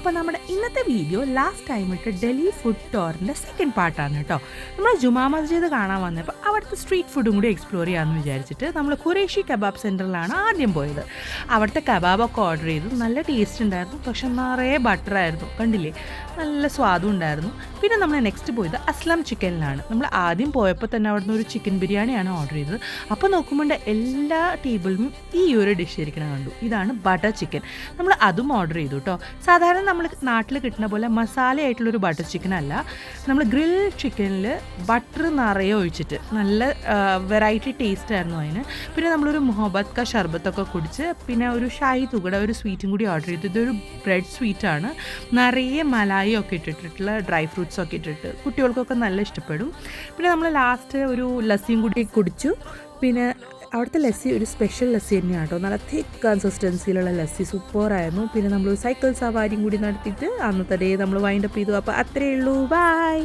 അപ്പോൾ നമ്മുടെ ഇന്നത്തെ വീഡിയോ ലാസ്റ്റ് ടൈം ഇട്ട് ഡൽഹി ഫുഡ് ടൂറിൻ്റെ സെക്കൻഡ് പാർട്ടാണ് കേട്ടോ. നമ്മൾ ജുമാ മസ്ജിദ് കാണാൻ വന്നപ്പോൾ അവിടുത്തെ സ്ട്രീറ്റ് ഫുഡും കൂടി എക്സ്പ്ലോർ ചെയ്യാമെന്ന് വിചാരിച്ചിട്ട് നമ്മൾ ഖുറേഷി കബാബ് സെൻറ്ററിലാണ് ആദ്യം പോയത്. അവിടുത്തെ കബാബൊക്കെ ഓർഡർ ചെയ്തു. നല്ല ടേസ്റ്റ് ഉണ്ടായിരുന്നു, പക്ഷെ നിറയെ ബട്ടറായിരുന്നു. കണ്ടില്ലേ, നല്ല സ്വാദും ഉണ്ടായിരുന്നു. പിന്നെ നമ്മൾ നെക്സ്റ്റ് പോയത് അസ്ലം ചിക്കനിലാണ്. നമ്മൾ ആദ്യം പോയപ്പോൾ തന്നെ അവിടുന്ന് ഒരു ചിക്കൻ ബിരിയാണിയാണ് ഓർഡർ ചെയ്തത്. അപ്പോൾ നോക്കുമ്പോൾ എല്ലാ ടേബിളിലും ഈ ഒരു ഡിഷ് ഇരിക്കണം കണ്ടു. ഇതാണ് ബട്ടർ ചിക്കൻ. നമ്മൾ അതും ഓർഡർ ചെയ്തു കേട്ടോ. സാധാരണ നമ്മൾ നാട്ടിൽ കിട്ടുന്ന പോലെ മസാലയായിട്ടുള്ളൊരു ബട്ടർ ചിക്കൻ അല്ല. നമ്മൾ ഗ്രിൽ ചിക്കനിൽ ബട്ടർ നിറയെ ഒഴിച്ചിട്ട് നല്ല വെറൈറ്റി ടേസ്റ്റ് ആയിരുന്നു അതിന്. പിന്നെ നമ്മളൊരു മുഹബത്ത് ക ഷർബത്തൊക്കെ കുടിച്ച് പിന്നെ ഒരു ഷാഹി തുകട ഒരു സ്വീറ്റും കൂടി ഓർഡർ ചെയ്തു. ഇതൊരു ബ്രെഡ് സ്വീറ്റാണ്. നിറയെ മലായി ഒക്കെ ഇട്ടിട്ടുള്ള ഡ്രൈ ഫ്രൂട്ട്സ് ഒക്കെ ഇട്ടിട്ട് കുട്ടികൾക്കൊക്കെ നല്ല ഇഷ്ടപ്പെടും. പിന്നെ നമ്മൾ ലാസ്റ്റ് ഒരു ലസ്സിയും കൂടി കുടിച്ചു. പിന്നെ അവിടുത്തെ ലസ്സി ഒരു സ്പെഷ്യൽ ലസ്സി തന്നെയാണ് കേട്ടോ. നല്ല തിക്ക് കൺസിസ്റ്റൻസിയിലുള്ള ലസ്സി സൂപ്പറായിരുന്നു. പിന്നെ നമ്മൾ സൈക്കിൾ സവാരിയും കൂടി നടത്തിയിട്ട് അന്നത്തെ ഡേ നമ്മൾ വൈൻഡപ്പ് ചെയ്തു. അപ്പോൾ അത്രയേ ഉള്ളൂ. ബൈ.